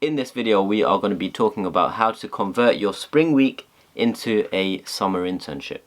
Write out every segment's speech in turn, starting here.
In this video we are going to be talking about how to convert your spring week into a summer internship.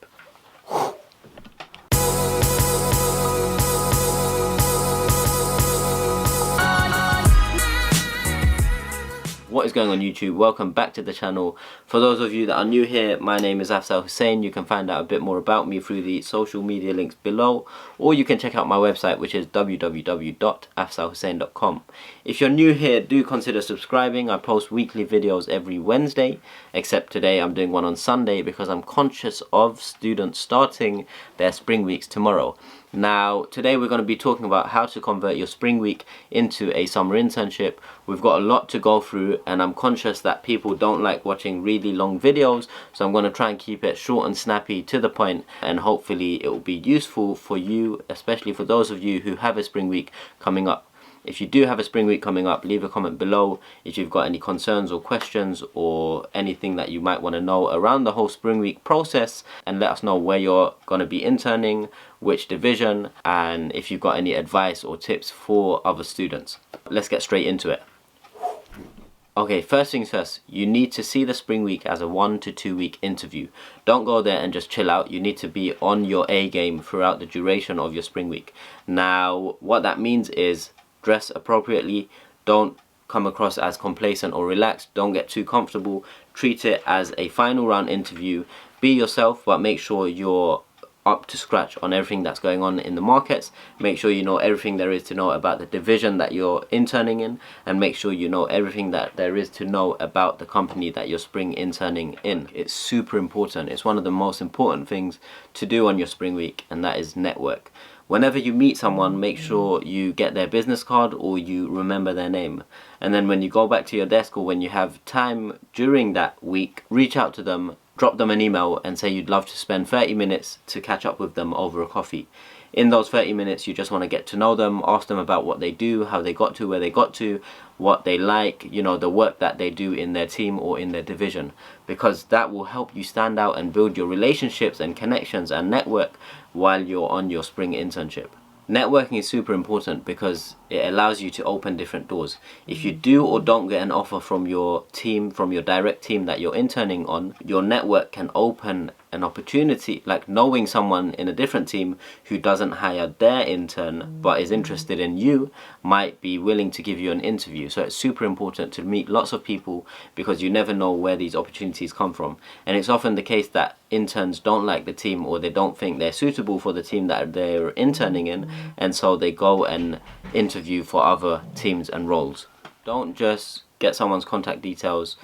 What is going on YouTube? Welcome back to the channel. For those of you that are new here, my name is Afzal Hussain. You can find out a bit more about me through the social media links below, or you can check out my website, which is www.afzalhussain.com. If you're new here, do consider subscribing. I post weekly videos every Wednesday, except today I'm doing one on Sunday because I'm conscious of students starting their spring weeks tomorrow. Now, today we're going to be talking about how to convert your spring week into a summer internship. We've got a lot to go through, and I'm conscious that people don't like watching really long videos, so I'm going to try and keep it short and snappy, to the point, and hopefully it will be useful for you, especially for those of you who have a spring week coming up. If you do have a spring week coming up, leave a comment below if you've got any concerns or questions or anything that you might want to know around the whole spring week process, and let us know where you're going to be interning, which division, and if you've got any advice or tips for other students. Let's get straight into it. Okay, first things first, you need to see the spring week as a 1 to 2 week interview. Don't go there and just chill out. You need to be on your A game throughout the duration of your spring week. Now, what that means is dress appropriately. Don't come across as complacent or relaxed. Don't get too comfortable. Treat it as a final round interview. Be yourself, but make sure you're up to scratch on everything that's going on in the markets. Make sure you know everything there is to know about the division that you're interning in, and make sure you know everything that there is to know about the company that you're spring interning in. It's super important. It's one of the most important things to do on your spring week, and that is network. Whenever you meet someone, make sure you get their business card or you remember their name. And then when you go back to your desk, or when you have time during that week, reach out to them, drop them an email and say you'd love to spend 30 minutes to catch up with them over a coffee. In those 30 minutes, you just want to get to know them, ask them about what they do, how they got to where they got to, what they like, you know, the work that they do in their team or in their division, because that will help you stand out and build your relationships and connections and network while you're on your spring internship. Networking is super important because it allows you to open different doors. If you do or don't get an offer from your team, from your direct team that you're interning on, your network can open an opportunity, like knowing someone in a different team who doesn't hire their intern but is interested in you might be willing to give you an interview. So it's super important to meet lots of people, because you never know where these opportunities come from. And it's often the case that interns don't like the team, or they don't think they're suitable for the team that they're interning in, and so they go and interview for other teams and roles. Don't just get someone's contact details,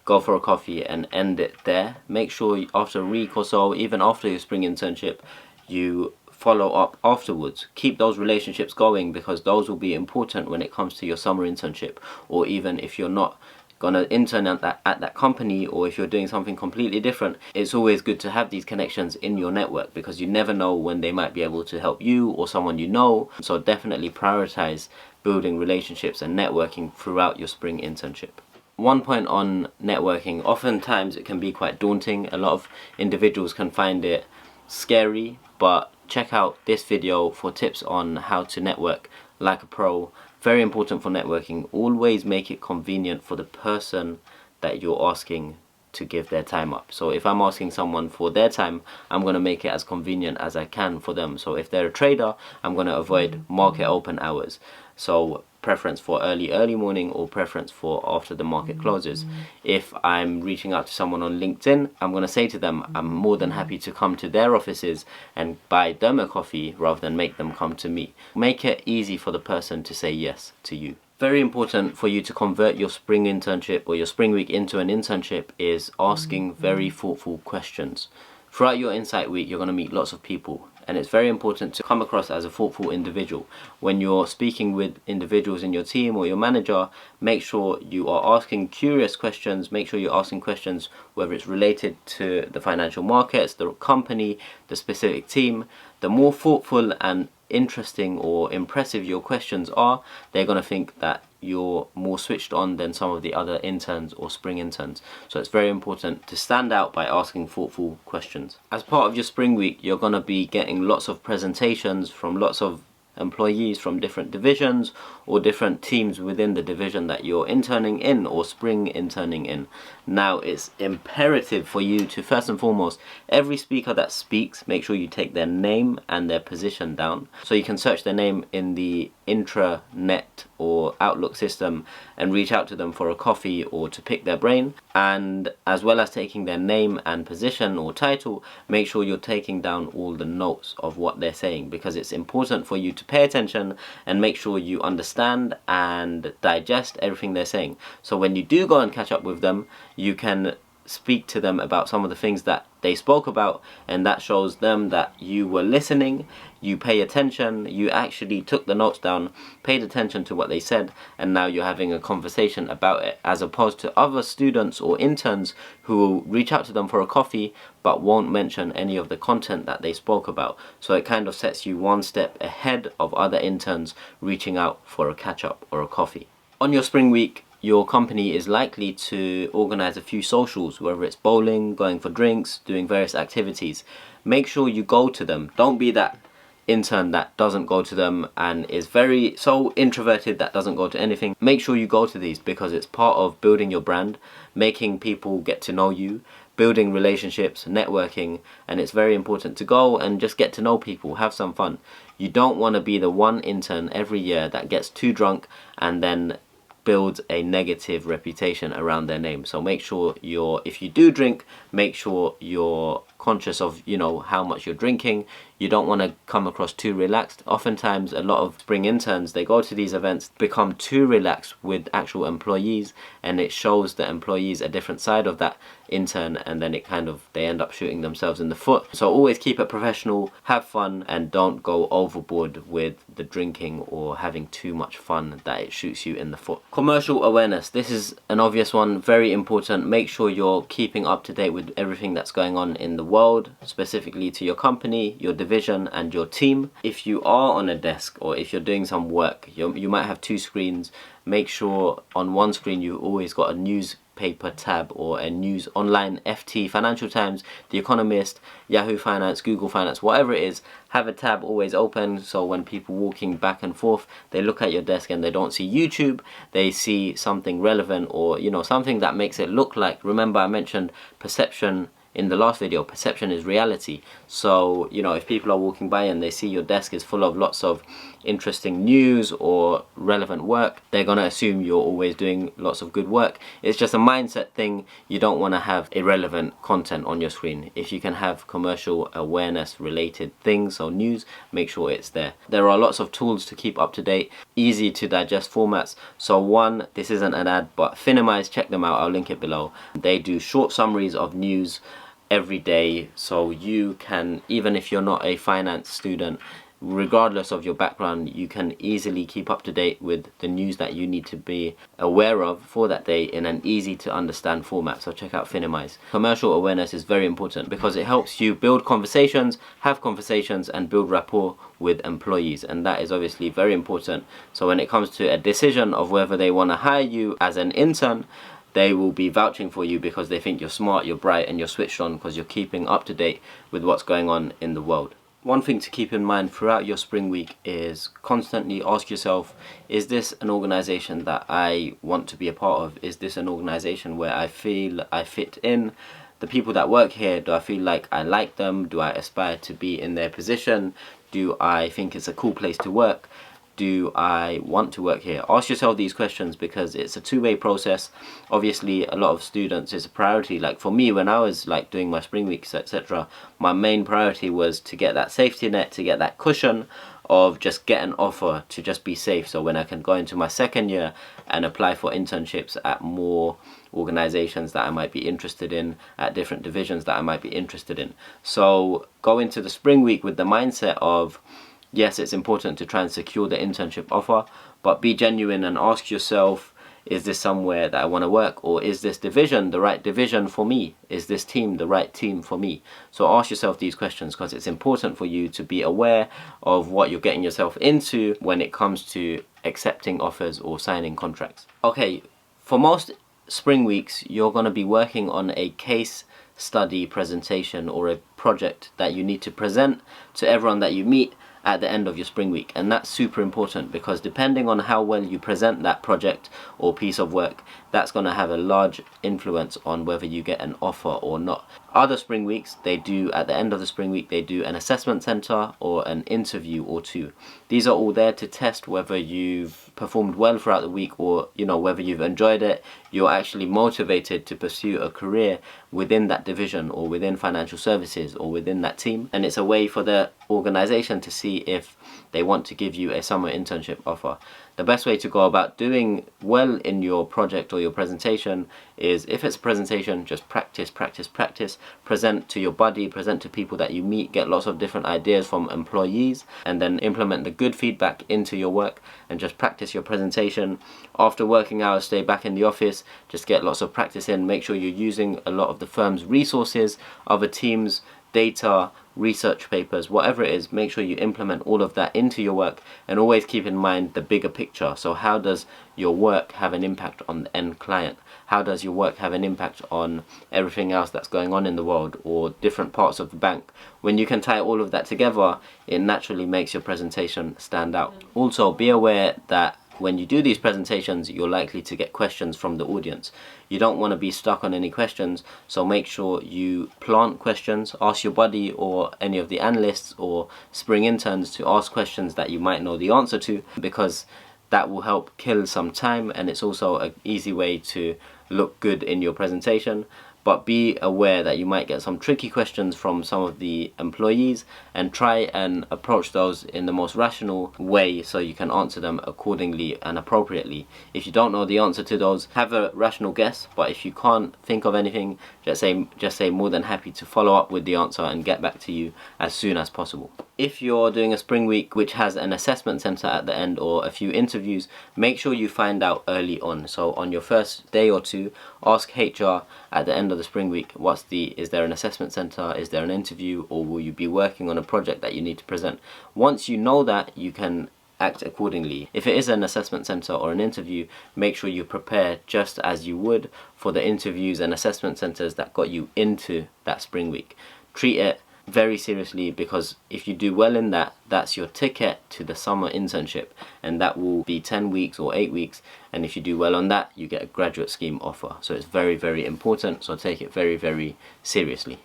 go for a coffee and end it there. Make sure after a week or so, even after your spring internship, you follow up afterwards. Keep those relationships going, because those will be important when it comes to your summer internship, or even if you're not gonna intern at that company, or if you're doing something completely different. It's always good to have these connections in your network, because you never know when they might be able to help you or someone you know. So definitely prioritize building relationships and networking throughout your spring internship. One point on networking, oftentimes it can be quite daunting. A lot of individuals can find it scary, but check out this video for tips on how to network like a pro. Very important for networking. Always make it convenient for the person that you're asking to give their time up. So if I'm asking someone for their time, I'm going to make it as convenient as I can for them. So if they're a trader, I'm going to avoid market open hours. So preference for early morning, or preference for after the market closes. If I'm reaching out to someone on LinkedIn, I'm going to say to them I'm more than happy to come to their offices and buy them a coffee rather than make them come to me. Make it easy for the person to say yes to you. Very important for you to convert your spring internship or your spring week into an internship is asking very thoughtful questions. Throughout your Insight Week, you're going to meet lots of people, and it's very important to come across as a thoughtful individual. When you're speaking with individuals in your team or your manager, make sure you are asking curious questions. Make sure you're asking questions whether it's related to the financial markets, the company, the specific team. The more thoughtful and interesting or impressive your questions are, they're going to think that you're more switched on than some of the other interns or spring interns. So it's very important to stand out by asking thoughtful questions. As part of your spring week, you're going to be getting lots of presentations from lots of employees from different divisions or different teams within the division that you're interning in or spring interning in. Now, it's imperative for you to, first and foremost, every speaker that speaks, make sure you take their name and their position down. So you can search their name in the intranet or Outlook system and reach out to them for a coffee or to pick their brain. And as well as taking their name and position or title, make sure you're taking down all the notes of what they're saying, because it's important for you to pay attention and make sure you understand and digest everything they're saying. So when you do go and catch up with them, you can speak to them about some of the things that they spoke about, and that shows them that you were listening, you pay attention, you actually took the notes down, paid attention to what they said, and now you're having a conversation about it, as opposed to other students or interns who will reach out to them for a coffee but won't mention any of the content that they spoke about. So it kind of sets you one step ahead of other interns reaching out for a catch-up or a coffee. On your spring week, your company is likely to organize a few socials, whether it's bowling, going for drinks, doing various activities. Make sure you go to them. Don't be that intern that doesn't go to them and is so introverted that doesn't go to anything. Make sure you go to these, because it's part of building your brand, making people get to know you, building relationships, networking, and it's very important to go and just get to know people, have some fun. You don't want to be the one intern every year that gets too drunk and then builds a negative reputation around their name. So make sure if you do drink, make sure you're conscious of, how much you're drinking. You don't want to come across too relaxed. Oftentimes, a lot of spring interns, they go to these events, become too relaxed with actual employees, and it shows the employees a different side of that intern, and then they end up shooting themselves in the foot. So always keep it professional, have fun, and don't go overboard with the drinking or having too much fun that it shoots you in the foot. Commercial awareness. This is an obvious one, very important. Make sure you're keeping up to date with everything that's going on in the world, specifically to your company, your division, and your team. If you are on a desk or if you're doing some work, you might have two screens. Make sure on one screen you always got a newspaper tab or a news online, FT, Financial Times, The Economist, Yahoo Finance, Google Finance, whatever it is. Have a tab always open, so when people walking back and forth, they look at your desk and they don't see YouTube, they see something relevant, or something that makes it look like. Remember, I mentioned perception in the last video. Perception is reality. So if people are walking by and they see your desk is full of lots of interesting news or relevant work, they're gonna assume you're always doing lots of good work. It's just a mindset thing. You don't want to have irrelevant content on your screen. If you can have commercial awareness related things or news, make sure it's there. There are lots of tools to keep up to date, easy to digest formats. So one, this isn't an ad, but Finimize, check them out, I'll link it below. They do short summaries of news every day, so you can, even if you're not a finance student, regardless of your background, you can easily keep up to date with the news that you need to be aware of for that day in an easy to understand format. So check out Finimize. Commercial awareness is very important because it helps you build conversations, have conversations, and build rapport with employees, and that is obviously very important. So when it comes to a decision of whether they want to hire you as an intern, they will be vouching for you because they think you're smart, you're bright, and you're switched on because you're keeping up to date with what's going on in the world. One thing to keep in mind throughout your spring week is constantly ask yourself, is this an organization that I want to be a part of? Is this an organization where I feel I fit in? The people that work here, do I feel like I like them? Do I aspire to be in their position? Do I think it's a cool place to work? Do I want to work here? Ask yourself these questions because it's a two-way process. Obviously, a lot of students, it's a priority. Like for me, when I was doing my spring weeks, etc., my main priority was to get that safety net, to get that cushion of just get an offer, to just be safe. So when I can go into my second year and apply for internships at more organizations that I might be interested in, at different divisions that I might be interested in. So go into the spring week with the mindset of, yes, it's important to try and secure the internship offer, but be genuine and ask yourself, is this somewhere that I want to work? Or is this division the right division for me? Is this team the right team for me? So ask yourself these questions because it's important for you to be aware of what you're getting yourself into when it comes to accepting offers or signing contracts. Okay, for most spring weeks, you're going to be working on a case study presentation or a project that you need to present to everyone that you meet at the end of your spring week. And that's super important, because depending on how well you present that project or piece of work, that's going to have a large influence on whether you get an offer or not. Other spring weeks, they do, at the end of the spring week, they do an assessment center or an interview or two. These are all there to test whether you've performed well throughout the week, or whether you've enjoyed it, you're actually motivated to pursue a career within that division or within financial services or within that team. And it's a way for the organization to see if they want to give you a summer internship offer. The best way to go about doing well in your project or your presentation is, if it's a presentation, just practice, present to your buddy, present to people that you meet, get lots of different ideas from employees, and then implement the good feedback into your work, and just practice your presentation. After working hours, stay back in the office, just get lots of practice in, make sure you're using a lot of the firm's resources, other teams, data, research papers, whatever it is. Make sure you implement all of that into your work, and always keep in mind the bigger picture. So how does your work have an impact on the end client? How does your work have an impact on everything else that's going on in the world, or different parts of the bank? When you can tie all of that together, it naturally makes your presentation stand out. Also, be aware that when you do these presentations, you're likely to get questions from the audience. You don't want to be stuck on any questions, so make sure you plant questions. Ask your buddy or any of the analysts or spring interns to ask questions that you might know the answer to, because that will help kill some time, and it's also an easy way to look good in your presentation. But be aware that you might get some tricky questions from some of the employees, and try and approach those in the most rational way so you can answer them accordingly and appropriately. If you don't know the answer to those, have a rational guess, but if you can't think of anything, just say more than happy to follow up with the answer and get back to you as soon as possible. If you're doing a spring week which has an assessment center at the end or a few interviews, make sure you find out early on. So on your first day or two, ask HR at the end of the spring week, is there an assessment center, is there an interview, or will you be working on a project that you need to present? Once you know that, you can act accordingly. If it is an assessment center or an interview, make sure you prepare just as you would for the interviews and assessment centers that got you into that spring week. Treat it very seriously, because if you do well in that, that's your ticket to the summer internship, and that will be 10 weeks or 8 weeks, and if you do well on that, you get a graduate scheme offer. So it's very, very important, so take it very, very seriously.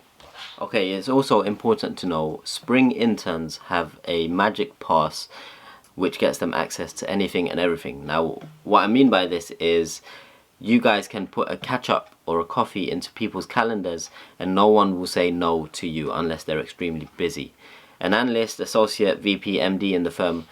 Okay, it's also important to know spring interns have a magic pass which gets them access to anything and everything. Now, what I mean by this is, you guys can put a catch-up or a coffee into people's calendars and no one will say no to you unless they're extremely busy. An analyst, associate, VP, MD in the firm,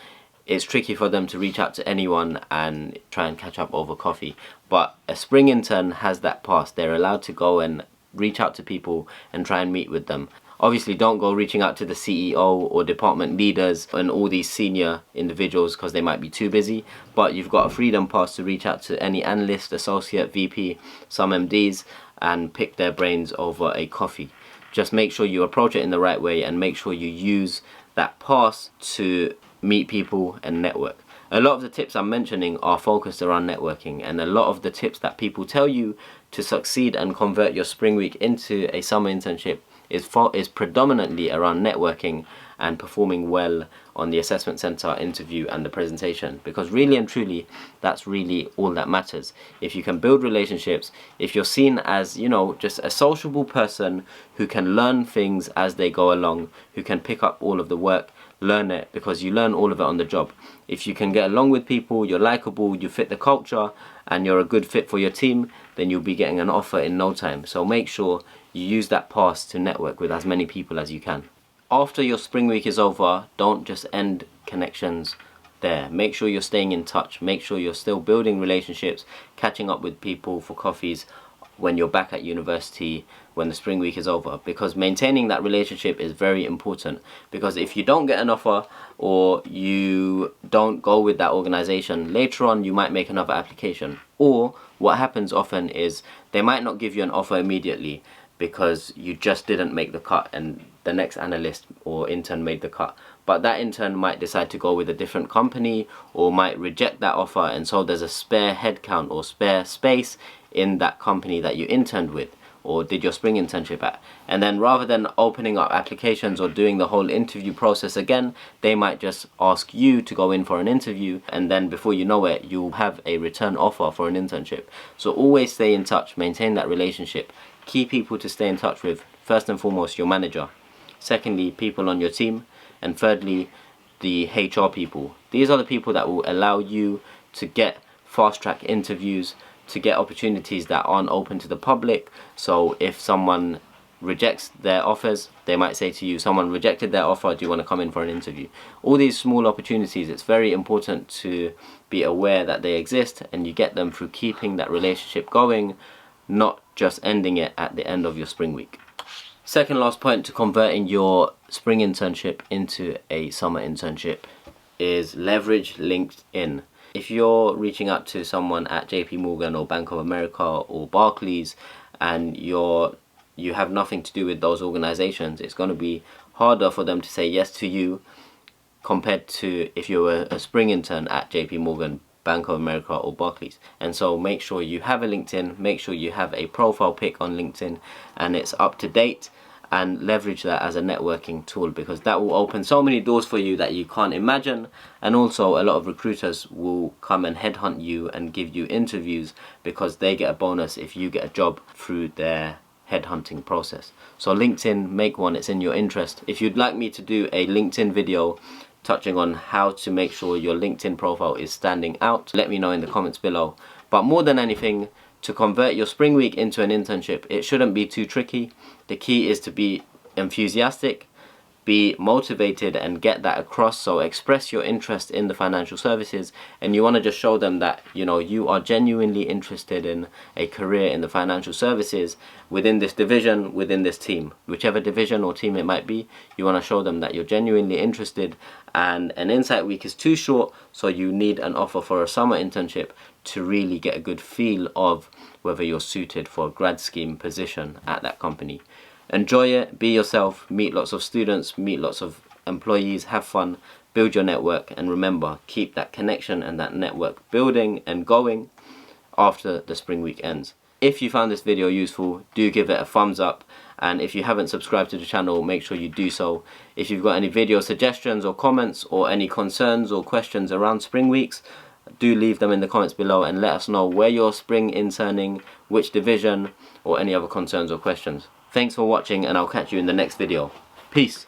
it's tricky for them to reach out to anyone and try and catch up over coffee. But a spring intern has that pass. They're allowed to go and reach out to people and try and meet with them. Obviously, don't go reaching out to the CEO or department leaders and all these senior individuals, because they might be too busy. But you've got a freedom pass to reach out to any analyst, associate, VP, some MDs, and pick their brains over a coffee. Just make sure you approach it in the right way, and make sure you use that pass to meet people and network. A lot of the tips I'm mentioning are focused around networking, and a lot of the tips that people tell you to succeed and convert your spring week into a summer internship is predominantly around networking and performing well on the assessment center, interview, and the presentation, because really and truly, that's really all that matters. If you can build relationships, if you're seen as, just a sociable person who can learn things as they go along, who can pick up all of the work, learn it, because you learn all of it on the job. If you can get along with people, you're likable, you fit the culture, and you're a good fit for your team, then you'll be getting an offer in no time. So make sure you use that pass to network with as many people as you can. After your spring week is over, don't just end connections there. Make sure you're staying in touch. Make sure you're still building relationships, catching up with people for coffees when you're back at university, when the spring week is over, because maintaining that relationship is very important. Because if you don't get an offer or you don't go with that organization, later on you might make another application, or what happens often is they might not give you an offer immediately because you just didn't make the cut and the next analyst or intern made the cut. But that intern might decide to go with a different company or might reject that offer, and so there's a spare headcount or spare space in that company that you interned with. or did your spring internship at. And then rather than opening up applications or doing the whole interview process again, they might just ask you to go in for an interview, and then before you know it, you'll have a return offer for an internship. So always stay in touch, maintain that relationship. Key people to stay in touch with: first and foremost, your manager. Secondly, people on your team. And thirdly, the HR people. These are the people that will allow you to get fast-track interviews, to get opportunities that aren't open to the public. So if someone rejects their offers, they might say to you, someone rejected their offer, do you want to come in for an interview? All these small opportunities, it's very important to be aware that they exist, and you get them through keeping that relationship going, not just ending it at the end of your spring week. Second last point to converting your spring internship into a summer internship is leverage LinkedIn. If you're reaching out to someone at JP Morgan or Bank of America or Barclays, and you have nothing to do with those organizations, it's going to be harder for them to say yes to you compared to if you were a spring intern at JP Morgan, Bank of America or Barclays. And so make sure you have a LinkedIn, make sure you have a profile pic on LinkedIn and it's up to date, and leverage that as a networking tool, because that will open so many doors for you that you can't imagine. And also a lot of recruiters will come and headhunt you and give you interviews because they get a bonus if you get a job through their headhunting process. So LinkedIn, make one, it's in your interest. If you'd like me to do a LinkedIn video touching on how to make sure your LinkedIn profile is standing out, let me know in the comments below. But more than anything, to convert your spring week into an internship, it shouldn't be too tricky. The key is to be enthusiastic, be motivated, and get that across. So express your interest in the financial services, and you want to just show them that you are genuinely interested in a career in the financial services within this division, within this team, whichever division or team it might be. You want to show them that you're genuinely interested, and an insight week is too short, so you need an offer for a summer internship to really get a good feel of whether you're suited for a grad scheme position at that company. Enjoy it, be yourself, meet lots of students, meet lots of employees, have fun, build your network, and remember, keep that connection and that network building and going after the spring week ends. If you found this video useful, do give it a thumbs up, and if you haven't subscribed to the channel, make sure you do so. If you've got any video suggestions or comments or any concerns or questions around spring weeks, do leave them in the comments below and let us know where you're spring interning, which division, or any other concerns or questions. Thanks for watching, and I'll catch you in the next video. Peace.